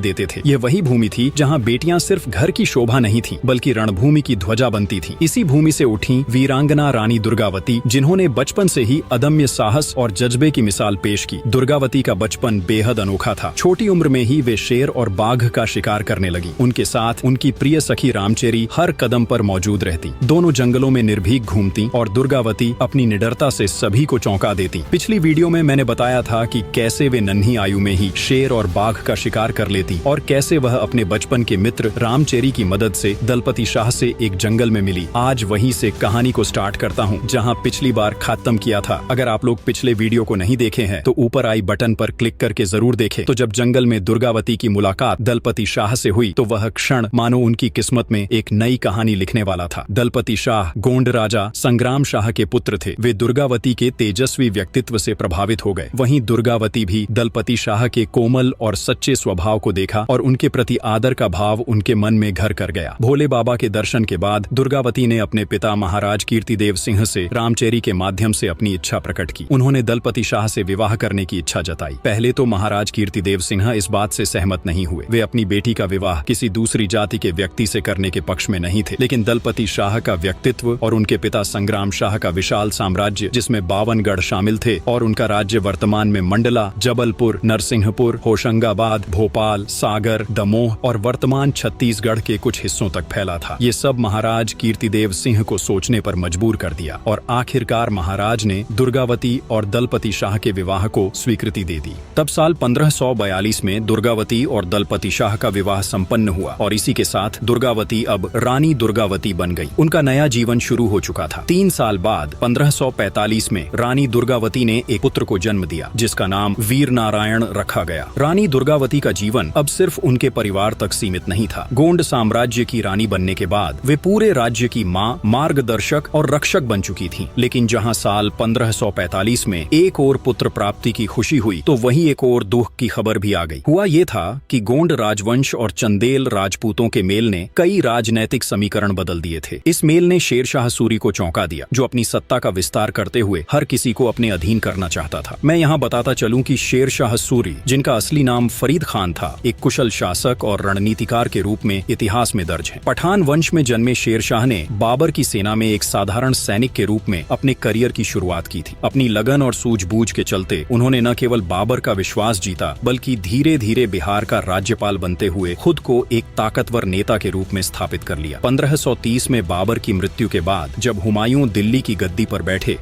देते थे। यह वही भूमि थी जहां बेटियां सिर्फ घर की शोभा नहीं थी बल्कि रणभूमि की ध्वजा बनती थी। इसी भूमि से उठी वीरांगना रानी दुर्गावती, जिन्होंने बचपन से ही अदम्य साहस और जज्बे की मिसाल पेश की। दुर्गावती का बचपन बेहद अनोखा था। छोटी उम्र में ही वे शेर और बाघ का शिकार करने लगी। उनके साथ उनकी प्रिय सखी रामचेरी हर कदम पर मौजूद रहती। दोनों जंगलों में निर्भीक घूमती और दुर्गावती अपनी निडरता से सभी को चौंका देती। पिछली वीडियो में मैंने बताया था कि कैसे वे नन्ही आयु में ही शेर और बाघ का शिकार कर लेती और कैसे वह अपने बचपन के मित्र रामचेरी की मदद से दलपति शाह से एक जंगल में मिली। आज वहीं से कहानी को स्टार्ट करता हूँ जहाँ पिछली बार खत्म किया था। अगर आप लोग पिछले वीडियो को नहीं देखे हैं तो ऊपर आई बटन पर क्लिक करके जरूर देखें। तो जब जंगल में दुर्गावती की मुलाकात दलपति शाह से हुई तो वह क्षण मानो उनकी किस्मत में एक नई कहानी लिखने वाला था। दलपति शाह गोंड राजा संग्राम शाह के पुत्र थे। वे दुर्गावती के तेजस्वी व्यक्तित्व से प्रभावित हो गए। वहीं दुर्गावती भी दलपति शाह के कोमल और सच्चे स्वभाव को देखा और उनके प्रति आदर का भाव उनके मन में घर कर गया। भोले बाबा के दर्शन के बाद दुर्गावती ने अपने पिता महाराज कीर्तिदेव सिंह से रामचेरी के माध्यम से अपनी इच्छा प्रकट की। उन्होंने दलपति शाह से विवाह करने की इच्छा जताई। पहले तो महाराज कीर्तिदेव सिंह इस बात से सहमत नहीं हुए। वे अपनी बेटी का विवाह किसी दूसरी जाति के व्यक्ति से करने के पक्ष में नहीं थे। लेकिन दलपति शाह का व्यक्तित्व और उनके पिता संग्राम शाह का विशाल साम्राज्य, जिसमें 52 गढ़ शामिल थे और उनका राज्य वर्तमान में मंडला, जबलपुर, नरसिंहपुर, होशंगाबाद, भोपाल, सागर, दमोह और वर्तमान छत्तीसगढ़ के कुछ हिस्सों तक फैला था। ये सब महाराज कीर्तिदेव सिंह को सोचने पर मजबूर कर दिया और आखिरकार महाराज ने दुर्गावती और दलपति शाह के विवाह को स्वीकृति दे दी। तब साल 1542 में दुर्गावती और दलपति शाह का विवाह संपन्न हुआ और इसी के साथ दुर्गावती अब रानी दुर्गावती बन गई। उनका नया जीवन शुरू हो चुका था। 3 साल बाद 1545 में रानी दुर्गावती ने एक पुत्र को जन्म दिया जिसका नाम वीर नारायण रखा गया। रानी दुर्गावती का जीवन अब सिर्फ उनके परिवार तक सीमित नहीं था। गोंड साम्राज्य की रानी बनने के बाद वे पूरे राज्य की मां, मार्गदर्शक और रक्षक बन चुकी थीं। लेकिन जहां साल 1545 में एक और पुत्र प्राप्ति की खुशी हुई तो वहीं एक और दुख की खबर भी आ गई। हुआ ये था कि गोंड राजवंश और चंदेल राजपूतों के मेल ने कई राजनैतिक समीकरण बदल दिए थे। इस मेल ने शेरशाह सूरी को चौंका दिया, जो अपनी सत्ता का विस्तार करते हुए हर किसी को अपने अधीन करना चाहता था। मैं यहाँ बताता चलूं कि शेरशाह सूरी, जिनका असली नाम फरीद खान था, एक कुशल शासक और रणनीतिकार के रूप में इतिहास में दर्ज है। पठान वंश में जन्मे शेरशाह ने बाबर की सेना में एक साधारण सैनिक के रूप में अपने करियर की शुरुआत की थी। अपनी लगन और सूझबूझ के चलते उन्होंने न केवल बाबर का विश्वास जीता बल्कि धीरे धीरे बिहार का राज्यपाल बनते हुए खुद को एक ताकतवर नेता के रूप में स्थापित कर लिया। 1530 में बाबर की मृत्यु के बाद जब हुमायूं दिल्ली की गद्दी पर बैठे,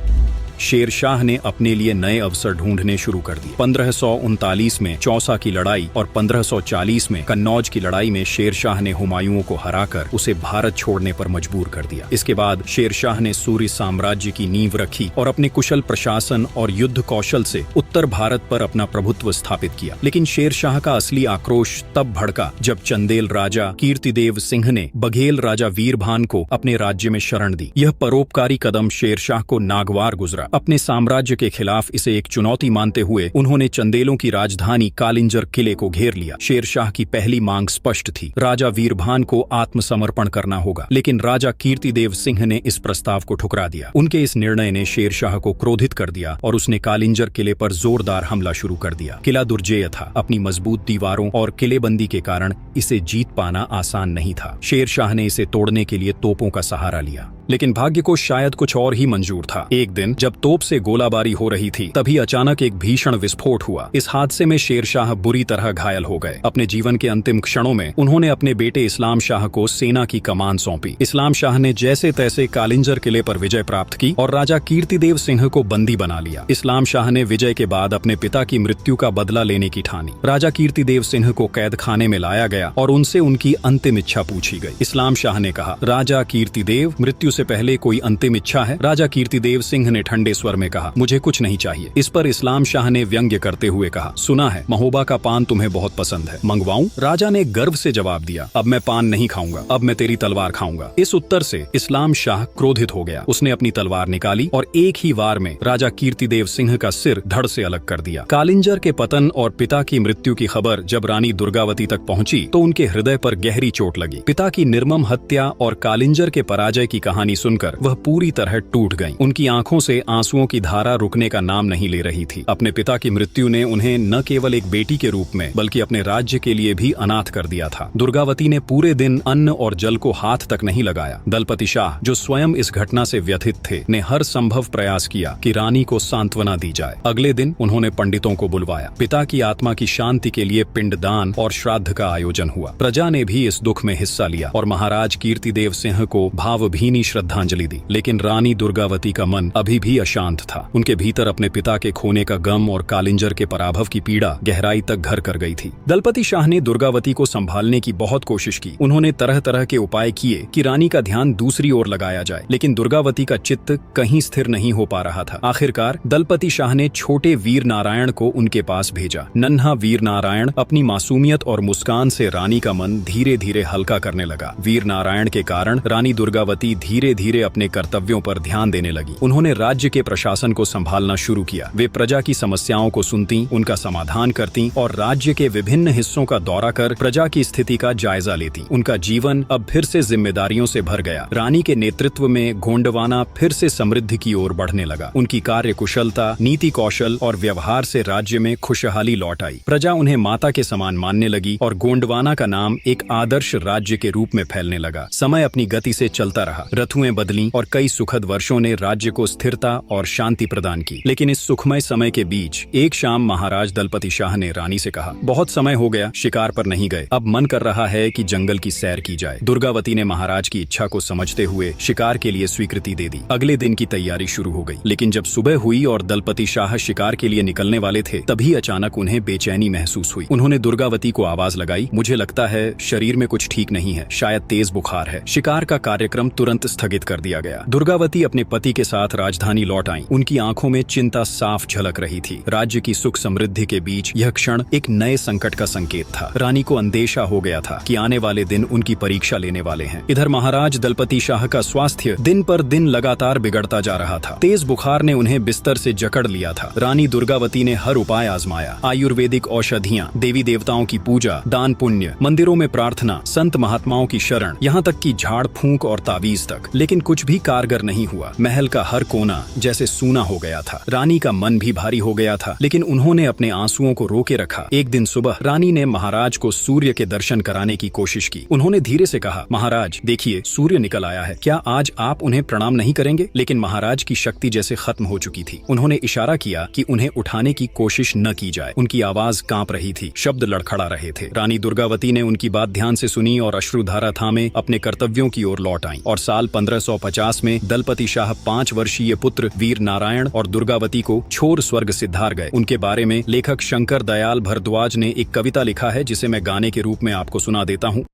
शेरशाह ने अपने लिए नए अवसर ढूंढने शुरू कर दिए। 1539 में चौसा की लड़ाई और 1540 में कन्नौज की लड़ाई में शेरशाह ने हुमायूं को हराकर उसे भारत छोड़ने पर मजबूर कर दिया। इसके बाद शेरशाह ने सूरी साम्राज्य की नींव रखी और अपने कुशल प्रशासन और युद्ध कौशल से उत्तर भारत पर अपना प्रभुत्व स्थापित किया। लेकिन शेरशाह का असली आक्रोश तब भड़का जब चंदेल राजा कीर्तिदेव सिंह ने बघेल राजा वीरभान को अपने राज्य में शरण दी। यह परोपकारी कदम शेरशाह को नागवार गुजरा। अपने साम्राज्य के खिलाफ इसे एक चुनौती मानते हुए उन्होंने चंदेलों की राजधानी कालिंजर किले को घेर लिया। शेरशाह की पहली मांग स्पष्ट थी, राजा वीरभान को आत्मसमर्पण करना होगा। लेकिन राजा कीर्तिदेव सिंह ने इस प्रस्ताव को ठुकरा दिया। उनके इस निर्णय ने शेरशाह को क्रोधित कर दिया और उसने कालिंजर किले पर जोरदार हमला शुरू कर दिया। किला दुर्जेय था। अपनी मजबूत दीवारों और किलेबंदी के कारण इसे जीत पाना आसान नहीं था। शेरशाह ने इसे तोड़ने के लिए तोपों का सहारा लिया, लेकिन भाग्य को शायद कुछ और ही मंजूर था। एक दिन जब तोप से गोलाबारी हो रही थी तभी अचानक एक भीषण विस्फोट हुआ। इस हादसे में शेरशाह बुरी तरह घायल हो गए। अपने जीवन के अंतिम क्षणों में उन्होंने अपने बेटे इस्लाम शाह को सेना की कमान सौंपी। इस्लाम शाह ने जैसे तैसे कालिंजर किले पर विजय प्राप्त की और राजा कीर्तिदेव सिंह को बंदी बना लिया। इस्लाम शाह ने विजय के बाद अपने पिता की मृत्यु का बदला लेने की ठानी। राजा कीर्तिदेव सिंह को कैद खाने में लाया गया और उनसे उनकी अंतिम इच्छा पूछी गई। इस्लाम शाह ने कहा, राजा कीर्तिदेव, मृत्यु से पहले कोई अंतिम इच्छा है? राजा कीर्तिदेव सिंह ने ठंडे स्वर में कहा, मुझे कुछ नहीं चाहिए। इस पर इस्लाम शाह ने व्यंग्य करते हुए कहा, सुना है महोबा का पान तुम्हें बहुत पसंद है, मंगवाऊं? राजा ने गर्व से जवाब दिया, अब मैं पान नहीं खाऊंगा, अब मैं तेरी तलवार खाऊंगा। इस उत्तर से इस्लाम शाह क्रोधित हो गया। उसने अपनी तलवार निकाली और एक ही वार में राजा कीर्तिदेव सिंह का सिर धड़ से अलग कर दिया। कालिंजर के पतन और पिता की मृत्यु की खबर जब रानी दुर्गावती तक पहुंची तो उनके हृदय पर गहरी चोट लगी। पिता की निर्मम हत्या और कालिंजर के पराजय की कहानी कहानी सुनकर वह पूरी तरह टूट गईं। उनकी आंखों से आंसुओं की धारा रुकने का नाम नहीं ले रही थी। अपने पिता की मृत्यु ने उन्हें न केवल एक बेटी के रूप में बल्कि अपने राज्य के लिए भी अनाथ कर दिया था। दुर्गावती ने पूरे दिन अन्न और जल को हाथ तक नहीं लगाया। दलपति शाह, जो स्वयं इस घटना से व्यथित थे, ने हर संभव प्रयास किया कि रानी को सांत्वना दी जाए। अगले दिन उन्होंने पंडितों को बुलवाया। पिता की आत्मा की शांति के लिए पिंडदान और श्राद्ध का आयोजन हुआ। प्रजा ने भी इस दुख में हिस्सा लिया और महाराज कीर्तिदेव सिंह को भावभीनी श्रद्धांजलि दी। लेकिन रानी दुर्गावती का मन अभी भी अशांत था। उनके भीतर अपने पिता के खोने का गम और कालिंजर के पराभव की पीड़ा गहराई तक घर कर गई थी। दलपति शाह ने दुर्गावती को संभालने की बहुत कोशिश की। उन्होंने तरह तरह के उपाय किए कि रानी का ध्यान दूसरी ओर लगाया जाए, लेकिन दुर्गावती का चित्त कहीं स्थिर नहीं हो पा रहा था। आखिरकार दलपति शाह ने छोटे वीर नारायण को उनके पास भेजा। नन्हा वीर नारायण अपनी मासूमियत और मुस्कान से रानी का मन धीरे धीरे हल्का करने लगा। वीर नारायण के कारण रानी दुर्गावती धीरे धीरे अपने कर्तव्यों पर ध्यान देने लगी। उन्होंने राज्य के प्रशासन को संभालना शुरू किया। वे प्रजा की समस्याओं को सुनती, उनका समाधान करती और राज्य के विभिन्न हिस्सों का दौरा कर प्रजा की स्थिति का जायजा लेती। उनका जीवन अब फिर से जिम्मेदारियों से भर गया। रानी के नेतृत्व में गोंडवाना फिर से समृद्धि की ओर बढ़ने लगा। उनकी कार्य कुशलता, नीति कौशल और व्यवहार से राज्य में खुशहाली लौट आई। प्रजा उन्हें माता के समान मानने लगी और गोंडवाना का नाम एक आदर्श राज्य के रूप में फैलने लगा। समय अपनी गति से चलता रहा। ऋतुएं बदलीं और कई सुखद वर्षों ने राज्य को स्थिरता और शांति प्रदान की। लेकिन इस सुखमय समय के बीच एक शाम महाराज दलपति शाह ने रानी से कहा, बहुत समय हो गया शिकार पर नहीं गए, अब मन कर रहा है कि जंगल की सैर की जाए। दुर्गावती ने महाराज की इच्छा को समझते हुए शिकार के लिए स्वीकृति दे दी। अगले दिन की तैयारी शुरू हो गई। लेकिन जब सुबह हुई और दलपति शाह शिकार के लिए निकलने वाले थे, तभी अचानक उन्हें बेचैनी महसूस हुई। उन्होंने दुर्गावती को आवाज लगाई, मुझे लगता है शरीर में कुछ ठीक नहीं है, शायद तेज बुखार है। शिकार का कार्यक्रम तुरंत स्थगित कर दिया गया। दुर्गावती अपने पति के साथ राजधानी लौट आईं। उनकी आंखों में चिंता साफ झलक रही थी। राज्य की सुख समृद्धि के बीच यह क्षण एक नए संकट का संकेत था। रानी को अंदेशा हो गया था कि आने वाले दिन उनकी परीक्षा लेने वाले हैं। इधर महाराज दलपति शाह का स्वास्थ्य दिन पर दिन लगातार बिगड़ता जा रहा था। तेज बुखार ने उन्हें बिस्तर से जकड़ लिया था। रानी दुर्गावती ने हर उपाय आजमाया। आयुर्वेदिक औषधियाँ, देवी देवताओं की पूजा, दान पुण्य, मंदिरों में प्रार्थना, संत महात्माओं की शरण, यहाँ तक कि झाड़ फूंक और तावीज तक, लेकिन कुछ भी कारगर नहीं हुआ। महल का हर कोना जैसे सूना हो गया था। रानी का मन भी भारी हो गया था, लेकिन उन्होंने अपने आंसुओं को रोके रखा। एक दिन सुबह रानी ने महाराज को सूर्य के दर्शन कराने की कोशिश की। उन्होंने धीरे से कहा, महाराज देखिए सूर्य निकल आया है, क्या आज आप उन्हें प्रणाम नहीं करेंगे? लेकिन महाराज की शक्ति जैसे खत्म हो चुकी थी। उन्होंने इशारा किया कि उन्हें उठाने की कोशिश न की जाए। उनकी आवाज कांप रही थी, शब्द लड़खड़ा रहे थे। रानी दुर्गावती ने उनकी बात ध्यान से सुनी और अश्रुधारा थामे अपने कर्तव्यों की ओर लौट आईं। और साल 1550 में दलपति शाह 5 वर्षीय पुत्र वीर नारायण और दुर्गावती को छोर स्वर्ग सिद्धार गए। उनके बारे में लेखक शंकर दयाल भारद्वाज ने एक कविता लिखा है, जिसे मैं गाने के रूप में आपको सुना देता हूँ।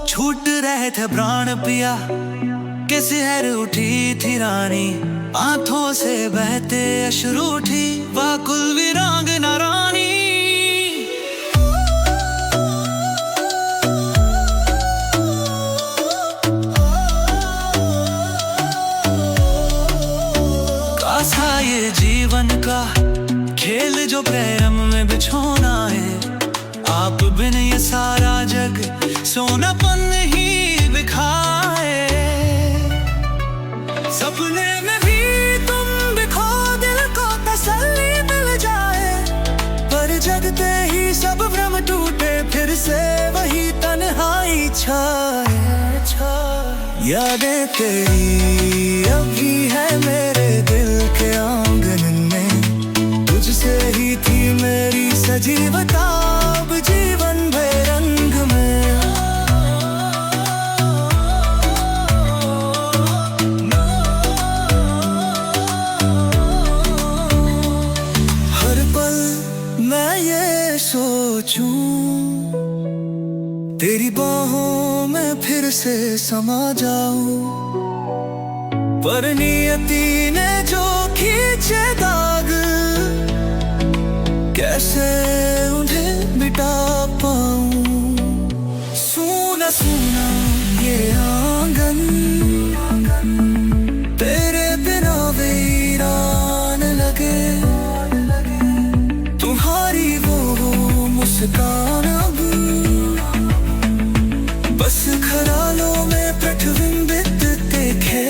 छूट रहे थे प्राण पिया, किस हर उठी थी रानी, आंखों से बहते अश्रु उठी वाकुल वीरांगना रानी। कासा ये जीवन का खेल जो प्रेम में बिछोना है, आप बिन ये सारा जग सोनापन ही बिखाए। सपने में भी तुम बिखो, दिल को तसल्ली मिल जाए, पर जगते ही सब भ्रम टूटे, फिर से वही तन्हाई छाए। यादें तेरी अभी है मेरे दिल के आंगन में, तुझसे ही थी मेरी सजीवता, अब जीवन भर रंग में। हर पल मैं ये सोचूं, तेरी बाहों में फिर से समा जाऊं, पर नियति ने जो खींचे दाग, कैसे उन्हें मिटा पाऊं। सूना सूना ये आंगन तेरे बिना वीरान लगे, तू ठिकाना बस खरालों में प्रतिबिंबित देखे।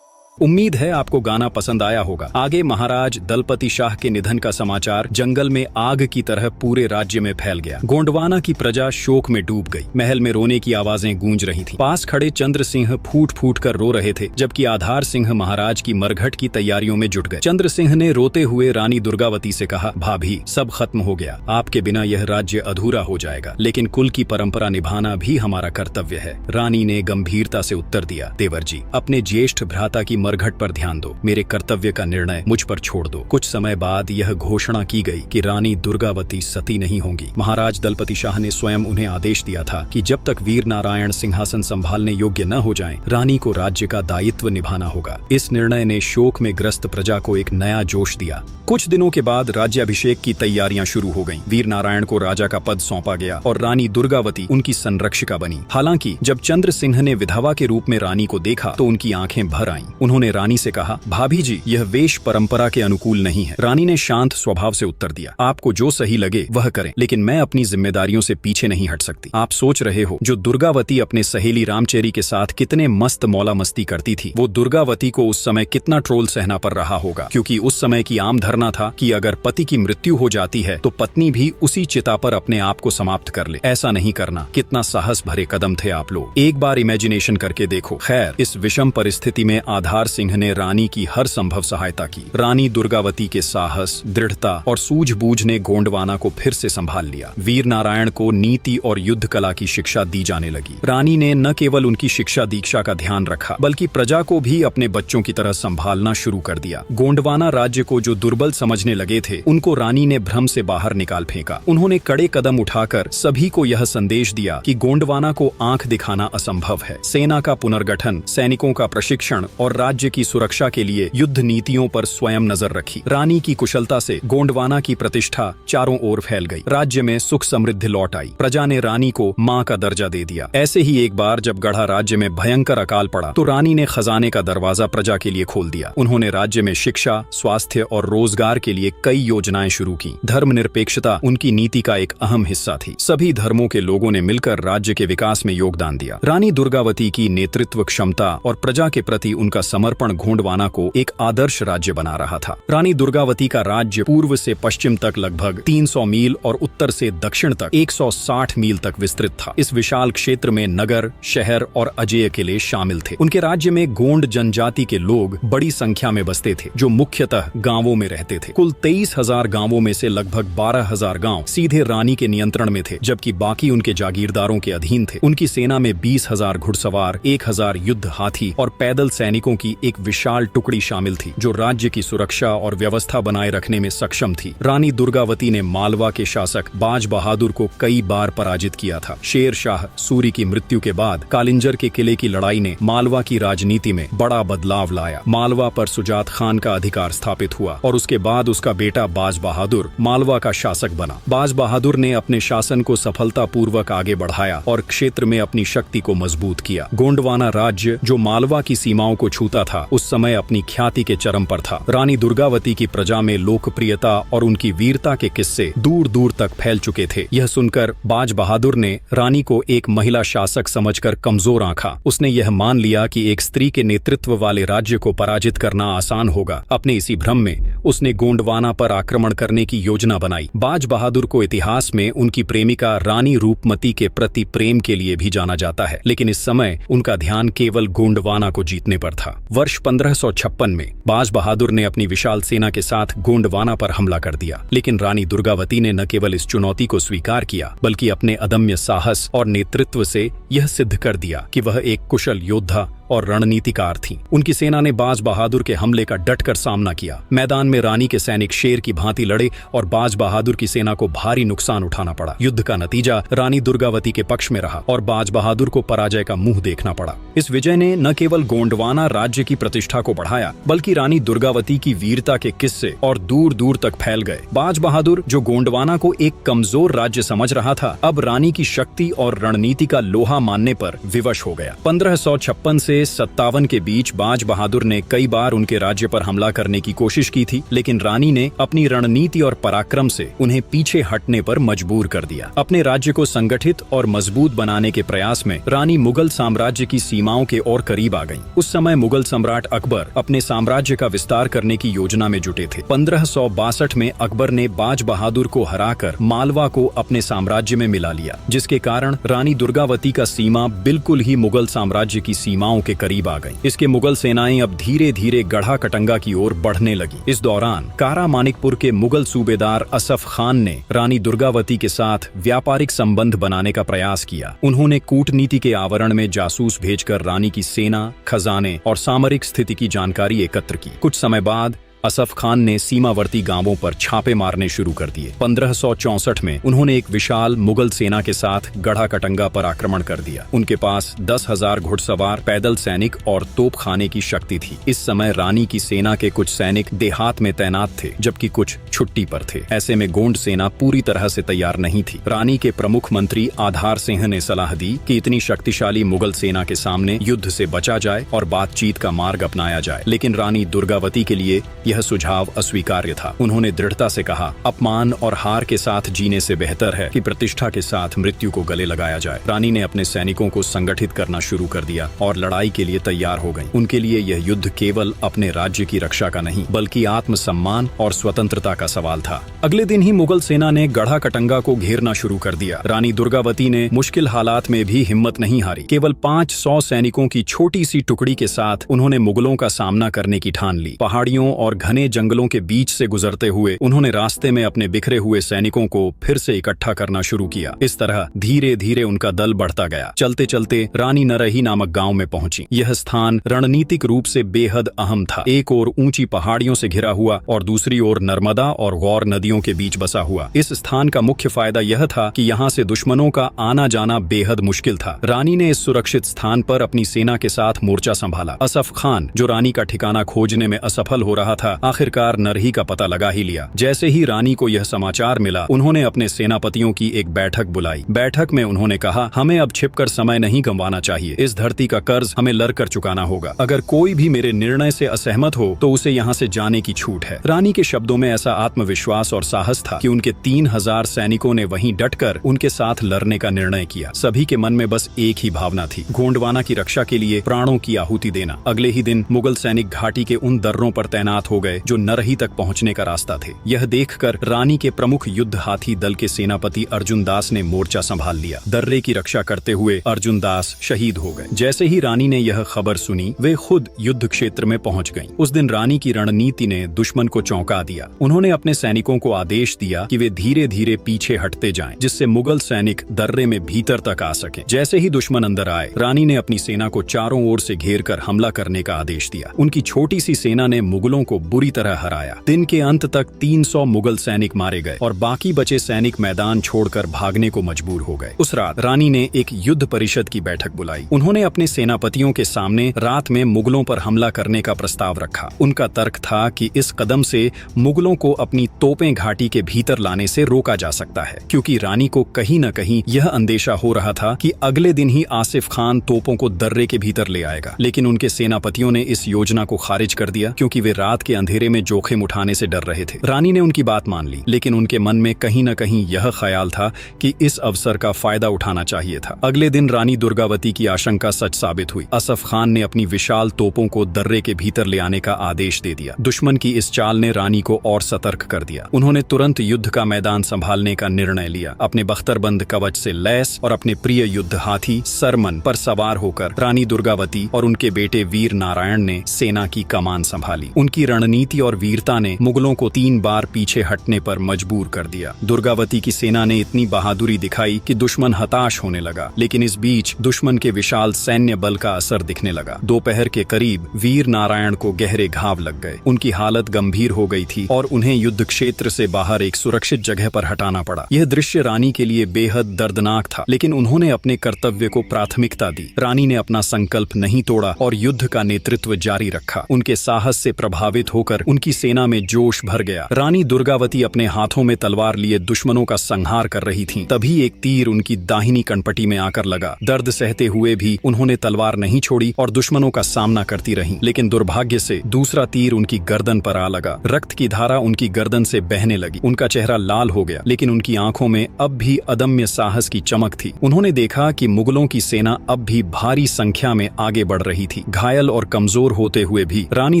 उम्मीद है आपको गाना पसंद आया होगा। आगे महाराज दलपति शाह के निधन का समाचार जंगल में आग की तरह पूरे राज्य में फैल गया। गोंडवाना की प्रजा शोक में डूब गई। महल में रोने की आवाजें गूंज रही थीं। पास खड़े चंद्र सिंह फूट फूट कर रो रहे थे, जबकि आधार सिंह महाराज की मरघट की तैयारियों में जुट गए। चंद्र सिंह ने रोते हुए रानी दुर्गावती से कहा, भाभी सब खत्म हो गया, आपके बिना यह राज्य अधूरा हो जाएगा, लेकिन कुल की परंपरा निभाना भी हमारा कर्तव्य है। रानी ने गंभीरता से उत्तर दिया, देवर जी, अपने ज्येष्ठ भ्राता की मरघट पर ध्यान दो, मेरे कर्तव्य का निर्णय मुझ पर छोड़ दो। कुछ समय बाद यह घोषणा की गई कि रानी दुर्गावती सती नहीं होंगी। महाराज दलपति शाह ने स्वयं उन्हें आदेश दिया था कि जब तक वीर नारायण सिंहासन संभालने योग्य न हो जाएं, रानी को राज्य का दायित्व निभाना होगा। इस निर्णय ने शोक में ग्रस्त प्रजा को एक नया जोश दिया। कुछ दिनों के बाद राज्याभिषेक की तैयारियां शुरू हो गईं। वीर नारायण को राजा का पद सौंपा गया और रानी दुर्गावती उनकी संरक्षिका बनी। हालांकि जब चंद्र सिंह ने विधवा के रूप में रानी को देखा तो उनकी आंखें भर आईं। उन्होंने रानी से कहा, भाभी जी, यह वेश परंपरा के अनुकूल नहीं है। रानी ने शांत स्वभाव से उत्तर दिया, आपको जो सही लगे वह करें, लेकिन मैं अपनी जिम्मेदारियों से पीछे नहीं हट सकती। आप सोच रहे हो जो दुर्गावती अपने सहेली रामचेरी के साथ कितने मस्त मौला मस्ती करती थी, वो दुर्गावती को उस समय कितना ट्रोल सहना पड़ रहा होगा, क्योंकि उस समय की आम धरना था कि अगर पति की मृत्यु हो जाती है तो पत्नी भी उसी चिता पर अपने आप को समाप्त कर ले। ऐसा नहीं करना। कितना साहस भरे कदम थे आप लोग, एक बार इमेजिनेशन करके देखो। खैर, इस विषम परिस्थिति में आधार सिंह ने रानी की हर संभव सहायता की। रानी दुर्गावती के साहस, दृढ़ता और सूझबूझ ने गोंडवाना को फिर से संभाल लिया। वीर नारायण को नीति और युद्ध कला की शिक्षा दी जाने लगी। रानी ने न केवल उनकी शिक्षा दीक्षा का ध्यान रखा, बल्कि प्रजा को भी अपने बच्चों की तरह संभालना शुरू कर दिया। गोंडवाना राज्य को जो दुर्बल समझने लगे थे, उनको रानी ने भ्रम से बाहर निकाल फेंका। उन्होंने कड़े कदम उठाकर सभी को यह संदेश दिया कि गोंडवाना को आंख दिखाना असंभव है। सेना का पुनर्गठन, सैनिकों का प्रशिक्षण और राज्य की सुरक्षा के लिए युद्ध नीतियों पर स्वयं नजर रखी। रानी की कुशलता से गोंडवाना की प्रतिष्ठा चारों ओर फैल गई। राज्य में सुख समृद्धि लौट आई। प्रजा ने रानी को मां का दर्जा दे दिया। ऐसे ही एक बार जब गढ़ा राज्य में भयंकर अकाल पड़ा तो रानी ने खजाने का दरवाजा प्रजा के लिए खोल दिया। उन्होंने राज्य में शिक्षा, स्वास्थ्य और रोजगार के लिए कई योजनाएं शुरू की। धर्मनिरपेक्षता उनकी नीति का एक अहम हिस्सा थी। सभी धर्मों के लोगों ने मिलकर राज्य के विकास में योगदान दिया। रानी दुर्गावती की नेतृत्व क्षमता और प्रजा के प्रति उनका समर्पण गोंडवाना को एक आदर्श राज्य बना रहा था। रानी दुर्गावती का राज्य पूर्व से पश्चिम तक लगभग 300 मील और उत्तर से दक्षिण तक 160 मील तक विस्तृत था। इस विशाल क्षेत्र में नगर, शहर और अजेय किले शामिल थे। उनके राज्य में गोंड जनजाति के लोग बड़ी संख्या में बसते थे, जो मुख्यतः गांवों में रहते थे। कुल 23,000 गांवों में से लगभग 12,000 गांव सीधे रानी के नियंत्रण में थे, जबकि बाकी उनके जागीरदारों के अधीन थे। उनकी सेना में 20,000 घुड़सवार, 1,000 युद्ध हाथी और पैदल सैनिकों की एक विशाल टुकड़ी शामिल थी, जो राज्य की सुरक्षा और व्यवस्था बनाए रखने में सक्षम थी। रानी दुर्गावती ने मालवा के शासक बाज बहादुर को कई बार पराजित किया था। शेर शाह सूरी की मृत्यु के बाद कालिंजर के किले की लड़ाई ने मालवा की राजनीति में बड़ा बदलाव लाया। मालवा पर सुजात खान का अधिकार स्थापित हुआ और उसके बाद उसका बेटा बाज बहादुर मालवा का शासक बना। बाज बहादुर ने अपने शासन को सफलतापूर्वक आगे बढ़ाया और क्षेत्र में अपनी शक्ति को मजबूत किया। गोंडवाना राज्य, जो मालवा की सीमाओं को छूता था, उस समय अपनी ख्याति के चरम पर था। रानी दुर्गावती की प्रजा में लोकप्रियता और उनकी वीरता के किस्से दूर दूर तक फैल चुके थे। यह सुनकर बाज बहादुर ने रानी को एक महिला शासक समझकर कमजोर आंका। उसने यह मान लिया कि एक स्त्री के नेतृत्व वाले राज्य को पराजित करना आसान होगा। अपने इसी भ्रम में उसने गोंडवाना पर आक्रमण करने की योजना बनाई। बाज बहादुर को इतिहास में उनकी प्रेमिका रानी रूपमती के प्रति प्रेम के लिए भी जाना जाता है, लेकिन इस समय उनका ध्यान केवल गोंडवाना को जीतने पर था। वर्ष 1556 में बाज बहादुर ने अपनी विशाल सेना के साथ गोंडवाना पर हमला कर दिया, लेकिन रानी दुर्गावती ने न केवल इस चुनौती को स्वीकार किया, बल्कि अपने अदम्य साहस और नेतृत्व से यह सिद्ध कर दिया कि वह एक कुशल योद्धा और रणनीतिकार थीं। उनकी सेना ने बाज बहादुर के हमले का डटकर सामना किया। मैदान में रानी के सैनिक शेर की भांति लड़े और बाज बहादुर की सेना को भारी नुकसान उठाना पड़ा। युद्ध का नतीजा रानी दुर्गावती के पक्ष में रहा और बाज बहादुर को पराजय का मुंह देखना पड़ा। इस विजय ने न केवल गोंडवाना राज्य की प्रतिष्ठा को बढ़ाया, बल्कि रानी दुर्गावती की वीरता के किस्से और दूर दूर तक फैल गए। बाज बहादुर, जो गोंडवाना को एक कमजोर राज्य समझ रहा था, अब रानी की शक्ति और रणनीति का लोहा मानने पर विवश हो गया। 1556 से 57 के बीच बाज बहादुर ने कई बार उनके राज्य पर हमला करने की कोशिश की थी, लेकिन रानी ने अपनी रणनीति और पराक्रम से उन्हें पीछे हटने पर मजबूर कर दिया। अपने राज्य को संगठित और मजबूत बनाने के प्रयास में रानी मुगल साम्राज्य की सीमाओं के और करीब आ गईं। उस समय मुगल सम्राट अकबर अपने साम्राज्य का विस्तार करने की योजना में जुटे थे। 1562 में अकबर ने बाज बहादुर को हराकर मालवा को अपने साम्राज्य में मिला लिया, जिसके कारण रानी दुर्गावती का सीमा बिल्कुल ही मुगल साम्राज्य की सीमाओं के करीब आ गई। इसके मुगल सेनाएं अब धीरे धीरे गढ़ा कटंगा की ओर बढ़ने लगी। इस दौरान कारा मानिकपुर के मुगल सूबेदार असफ खान ने रानी दुर्गावती के साथ व्यापारिक संबंध बनाने का प्रयास किया। उन्होंने कूटनीति के आवरण में जासूस भेजकर रानी की सेना, खजाने और सामरिक स्थिति की जानकारी एकत्र की। कुछ समय बाद असफ खान ने सीमावर्ती गांवों पर छापे मारने शुरू कर दिए। 1564 में उन्होंने एक विशाल मुगल सेना के साथ गढ़ा कटंगा पर आक्रमण कर दिया। उनके पास 10,000 घुड़सवार, पैदल सैनिक और तोपखाने की शक्ति थी। इस समय रानी की सेना के कुछ सैनिक देहात में तैनात थे, जबकि कुछ छुट्टी पर थे। ऐसे में गोंड सेना पूरी तरह से तैयार नहीं थी। रानी के प्रमुख मंत्री आधार सिंह ने सलाह दी कि इतनी शक्तिशाली मुगल सेना के सामने युद्ध से बचा जाए और बातचीत का मार्ग अपनाया जाए, लेकिन रानी दुर्गावती के लिए यह सुझाव अस्वीकार्य था। उन्होंने दृढ़ता से कहा, अपमान और हार के साथ जीने से बेहतर है कि प्रतिष्ठा के साथ मृत्यु को गले लगाया जाए। रानी ने अपने सैनिकों को संगठित करना शुरू कर दिया और लड़ाई के लिए तैयार हो गईं। उनके लिए यह युद्ध केवल अपने राज्य की रक्षा का नहीं, बल्कि आत्मसम्मान और स्वतंत्रता का सवाल था। अगले दिन ही मुगल सेना ने गढ़ा कटंगा को घेरना शुरू कर दिया। रानी दुर्गावती ने मुश्किल हालात में भी हिम्मत नहीं हारी। केवल 500 सैनिकों की छोटी सी टुकड़ी के साथ उन्होंने मुगलों का सामना करने की ठान ली। पहाड़ियों और घने जंगलों के बीच से गुजरते हुए उन्होंने रास्ते में अपने बिखरे हुए सैनिकों को फिर से इकट्ठा करना शुरू किया। इस तरह धीरे धीरे उनका दल बढ़ता गया। चलते चलते रानी नरही नामक गांव में पहुंची। यह स्थान रणनीतिक रूप से बेहद अहम था। एक ओर ऊंची पहाड़ियों से घिरा हुआ और दूसरी ओर नर्मदा और गौर नदियों के बीच बसा हुआ। इस स्थान का मुख्य फायदा यह था कि यहाँ से दुश्मनों का आना जाना बेहद मुश्किल था। रानी ने इस सुरक्षित स्थान पर अपनी सेना के साथ मोर्चा संभाला। असफ खान, जो रानी का ठिकाना खोजने में असफल हो रहा था, आखिरकार नरही का पता लगा ही लिया। जैसे ही रानी को यह समाचार मिला, उन्होंने अपने सेनापतियों की एक बैठक बुलाई। बैठक में उन्होंने कहा, हमें अब छिपकर समय नहीं गंवाना चाहिए। इस धरती का कर्ज हमें लड़कर चुकाना होगा। अगर कोई भी मेरे निर्णय से असहमत हो तो उसे यहाँ से जाने की छूट है। रानी के शब्दों में ऐसा आत्मविश्वास और साहस था कि उनके 3000 सैनिकों ने वहीं डटकर उनके साथ लड़ने का निर्णय किया। सभी के मन में बस एक ही भावना थी, गोंडवाना की रक्षा के लिए प्राणों की आहुति देना। अगले ही दिन मुगल सैनिक घाटी के उन दर्रों पर तैनात हो गए जो नरही तक पहुंचने का रास्ता थे। यह देखकर रानी के प्रमुख युद्ध हाथी दल के सेनापति अर्जुन दास ने मोर्चा संभाल लिया। दर्रे की रक्षा करते हुए अर्जुन दास शहीद हो गए। जैसे ही रानी ने यह खबर सुनी, वे खुद युद्ध क्षेत्र में पहुंच गईं। उस दिन रानी की रणनीति ने दुश्मन को चौंका दिया। उन्होंने अपने सैनिकों को आदेश दिया कि वे धीरे धीरे पीछे हटते जाएं, जिससे मुगल सैनिक दर्रे में भीतर तक आ सकें। जैसे ही दुश्मन अंदर आए, रानी ने अपनी सेना को चारों ओर से घेरकर हमला करने का आदेश दिया। उनकी छोटी सी सेना ने मुगलों को बुरी तरह हराया। दिन के अंत तक 300 मुगल सैनिक मारे गए और बाकी बचे सैनिक मैदान छोड़कर भागने को मजबूर हो गए। उस रात रानी ने एक युद्ध परिषद की बैठक बुलाई। उन्होंने अपने सेनापतियों के सामने रात में मुगलों पर हमला करने का प्रस्ताव रखा। उनका तर्क था कि इस कदम से मुगलों को अपनी तोपें घाटी के भीतर लाने से रोका जा सकता है, क्योंकि रानी को कहीं न कहीं यह अंदेशा हो रहा था कि अगले दिन ही आसिफ खान तोपों को दर्रे के भीतर ले आएगा। लेकिन उनके सेनापतियों ने इस योजना को खारिज कर दिया, क्योंकि वे रात के अंधेरे में जोखिम उठाने से डर रहे थे। रानी ने उनकी बात मान ली, लेकिन उनके मन में कहीं न कहीं यह ख्याल था कि इस अवसर का फायदा उठाना चाहिए था। अगले दिन रानी दुर्गावती की आशंका सच साबित हुई। असफ खान ने अपनी विशाल तोपों को दर्रे के भीतर ले आने का आदेश दे दिया। दुश्मन की इस चाल ने रानी को और सतर्क कर दिया। उन्होंने तुरंत युद्ध का मैदान संभालने का निर्णय लिया। अपने बख्तरबंद कवच से लैस और अपने प्रिय युद्ध हाथी सरमन पर सवार होकर रानी दुर्गावती और उनके बेटे वीर नारायण ने सेना की कमान संभाली। उनकी रणनीति और वीरता ने मुगलों को 3 बार पीछे हटने पर मजबूर कर दिया। दुर्गावती की सेना ने इतनी बहादुरी दिखाई कि दुश्मन हताश होने लगा, लेकिन इस बीच दुश्मन के विशाल सैन्य बल का असर दिखने लगा। दोपहर के करीब वीर नारायण को गहरे घाव लग गए। उनकी हालत गंभीर हो गई थी और उन्हें युद्ध क्षेत्र से बाहर एक सुरक्षित जगह पर हटाना पड़ा। यह दृश्य रानी के लिए बेहद दर्दनाक था, लेकिन उन्होंने अपने कर्तव्य को प्राथमिकता दी। रानी ने अपना संकल्प नहीं तोड़ा और युद्ध का नेतृत्व जारी रखा। उनके साहस से प्रभावित होकर उनकी सेना में जोश भर गया। रानी दुर्गावती अपने हाथों में तलवार लिए दुश्मनों का संहार कर रही थीं। तभी एक तीर उनकी दाहिनी कनपटी में आकर लगा। दर्द सहते हुए भी उन्होंने तलवार नहीं छोड़ी और दुश्मनों का सामना करती रहीं। लेकिन दुर्भाग्य से दूसरा तीर उनकी गर्दन पर आ लगा। रक्त की धारा उनकी गर्दन से बहने लगी। उनका चेहरा लाल हो गया, लेकिन उनकी आंखों में अब भी अदम्य साहस की चमक थी। उन्होंने देखा कि मुगलों की सेना अब भी भारी संख्या में आगे बढ़ रही थी। घायल और कमजोर होते हुए भी रानी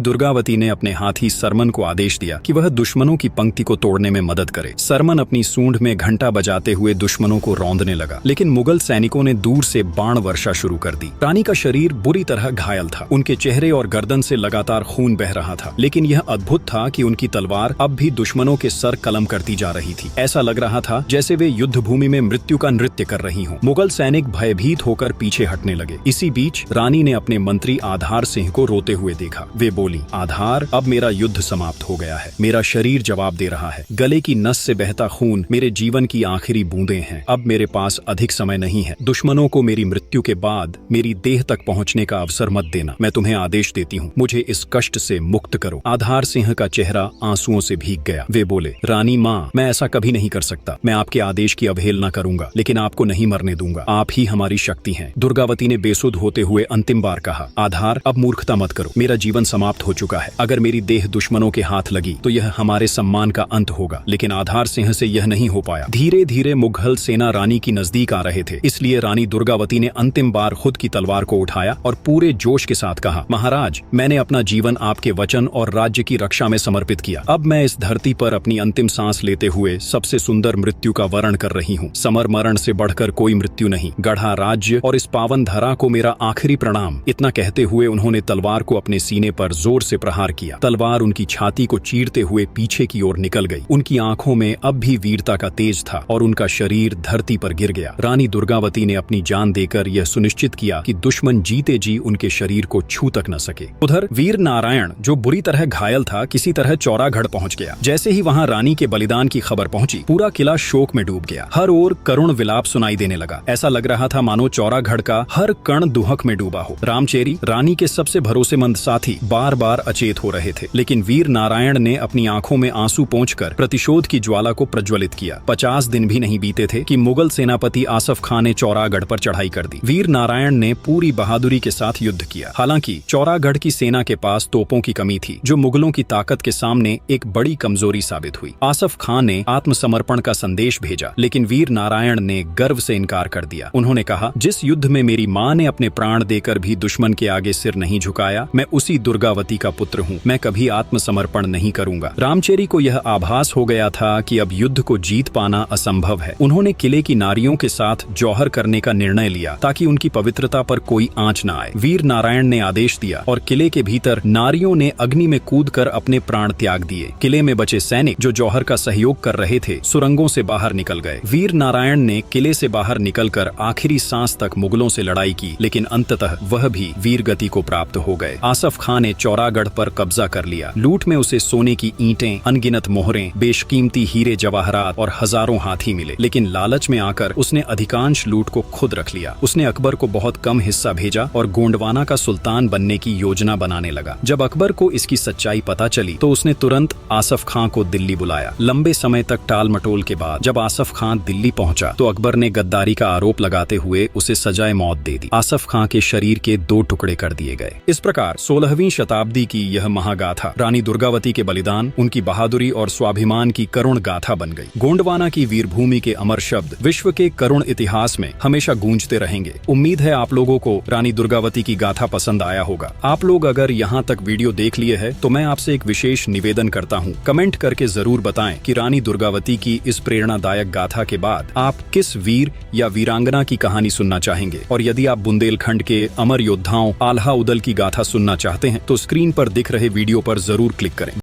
दुर्गावती ने अपने हाथी सरमन को आदेश दिया कि वह दुश्मनों की पंक्ति को तोड़ने में मदद करे। सरमन अपनी सूंड में घंटा बजाते हुए दुश्मनों को रौंदने लगा, लेकिन मुगल सैनिकों ने दूर से बाण वर्षा शुरू कर दी। रानी का शरीर बुरी तरह घायल था। उनके चेहरे और गर्दन से लगातार खून बह रहा था, लेकिन यह अद्भुत था कि उनकी तलवार अब भी दुश्मनों के सर कलम करती जा रही थी। ऐसा लग रहा था जैसे वे युद्ध भूमि में मृत्यु का नृत्य कर रही हों। मुगल सैनिक भयभीत होकर पीछे हटने लगे। इसी बीच रानी ने अपने मंत्री आधार सिंह को रोते हुए देखा। वे बोली, आधार, अब मेरा युद्ध समाप्त हो गया है। मेरा शरीर जवाब दे रहा है। गले की नस से बहता खून मेरे जीवन की आखिरी बूंदें हैं। अब मेरे पास अधिक समय नहीं है। दुश्मनों को मेरी मृत्यु के बाद मेरी देह तक पहुंचने का अवसर मत देना। मैं तुम्हें आदेश देती हूँ, मुझे इस कष्ट से मुक्त करो। आधार सिंह का चेहरा आंसुओं से भीग गया। वे बोले, रानी माँ, मैं ऐसा कभी नहीं कर सकता। मैं आपके आदेश की अवहेलना करूंगा, लेकिन आपको नहीं मरने दूंगा। आप ही हमारी शक्ति हैं। दुर्गावती ने बेसुध होते हुए अंतिम बार कहा, आधार, अब मूर्खता मत करो। मेरा जीवन समाप्त हो चुका है। अगर मेरी देह दुश्मनों के हाथ लगी तो यह हमारे सम्मान का अंत होगा। लेकिन आधार सिंह से यह नहीं हो पाया। धीरे धीरे मुगल सेना रानी की नजदीक आ रहे थे, इसलिए रानी दुर्गावती ने अंतिम बार खुद की तलवार को उठाया और पूरे जोश के साथ कहा, महाराज, मैंने अपना जीवन आपके वचन और राज्य की रक्षा में समर्पित किया। अब मैं इस धरती पर अपनी अंतिम सांस लेते हुए सबसे सुंदर मृत्यु का वर्ण कर रही हूँ। समर मरण से बढ़कर कोई मृत्यु नहीं। गढ़ा राज्य और इस पावन धरा को मेरा आखिरी प्रणाम। इतना कहते हुए उन्होंने तलवार को अपने सीने पर जोर से प्रहार किया। तलवार उनकी छाती को चीरते हुए पीछे की ओर निकल गई। उनकी आंखों में अब भी वीरता का तेज था और उनका शरीर धरती पर गिर गया। रानी दुर्गावती ने अपनी जान देकर यह सुनिश्चित किया कि दुश्मन जीते जी उनके शरीर को छू तक न सके। उधर वीर नारायण, जो बुरी तरह घायल था, किसी तरह चौरागढ़ पहुंच गया। जैसे ही वहां रानी के बलिदान की खबर पहुंची, पूरा किला शोक में डूब गया। हर ओर करुण विलाप सुनाई देने लगा। ऐसा लग रहा था मानो चौरागढ़ का हर कण दुहक में डूबा हो। रामचेरी, रानी के सबसे भरोसेमंद साथी, बार बार अचेत हो रहे थे, लेकिन वीर नारायण ने अपनी आंखों में आंसू पोंछकर प्रतिशोध की ज्वाला को प्रज्वलित किया। 50 दिन भी नहीं बीते थे कि मुगल सेनापति आसफ खां ने चौरागढ़ पर चढ़ाई कर दी। वीर नारायण ने पूरी बहादुरी के साथ युद्ध किया। हालांकि चौरागढ़ की सेना के पास तोपों की कमी थी, जो मुगलों की ताकत के सामने एक बड़ी कमजोरी साबित हुई। आसफ खां ने आत्मसमर्पण का संदेश भेजा, लेकिन वीर नारायण ने गर्व से इनकार कर दिया। उन्होंने कहा, जिस युद्ध में मेरी माँ ने अपने प्राण देकर भी दुश्मन के आगे सिर नहीं झुकाया, मैं उसी दुर्गावती का पुत्र हूँ। मैं कभी आत्मसमर्पण नहीं करूंगा। रामचेरी को यह आभास हो गया था कि अब युद्ध को जीत पाना असंभव है। उन्होंने किले की नारियों के साथ जौहर करने का निर्णय लिया ताकि उनकी पवित्रता पर कोई आंच न आए। वीर नारायण ने आदेश दिया और किले के भीतर नारियों ने अग्नि में कूदकर अपने प्राण त्याग दिए। किले में बचे सैनिक जो जौहर का सहयोग कर रहे थे, सुरंगों से बाहर निकल गए। वीर नारायण ने किले से बाहर निकलकर आखिरी सांस तक मुगलों से लड़ाई की, लेकिन अंततः वह भी वीर गति को प्राप्त हो गए। आसफ खां ने चौरागढ़ पर कब्जा कर लिया। लूट में उसे सोने की ईंटें, अनगिनत मोहरें, बेशकीमती हीरे जवाहरात और हजारों हाथी मिले, लेकिन लालच में आकर उसने अधिकांश लूट को खुद रख लिया। उसने अकबर को बहुत कम हिस्सा भेजा और गोंडवाना का सुल्तान बनने की योजना बनाने लगा। जब अकबर को इसकी सच्चाई पता चली तो उसने तुरंत आसफ खां को दिल्ली बुलाया। लंबे समय तक टाल मटोल के बाद जब आसफ खां दिल्ली पहुंचा तो अकबर ने गद्दारी का आरोप लगाते हुए उसे सजाए मौत दे दी। आसफ खां के शरीर के 2 टुकड़े कर दिए गए। इस प्रकार 16वीं शताब्दी की यह महागाथा रानी दुर्गावती के बलिदान, उनकी बहादुरी और स्वाभिमान की करुण गाथा बन गई। गोंडवाना की वीरभूमि के अमर शब्द विश्व के करुण इतिहास में हमेशा गूंजते रहेंगे। उम्मीद है आप लोगों को रानी दुर्गावती की गाथा पसंद आया होगा। आप लोग अगर यहाँ तक वीडियो देख लिए है तो मैं आपसे एक विशेष निवेदन करता हूँ, कमेंट करके जरूर बताएं कि रानी दुर्गावती की इस प्रेरणादायक गाथा के बाद आप किस वीर या वीरांगना की कहानी सुनना चाहेंगे। और यदि आप बुंदेलखंड के अमर योद्धाओं आल्हा उदल की गाथा सुनना चाहते हैं तो स्क्रीन पर दिख रहे वीडियो वीडियो पर जरूर क्लिक करें।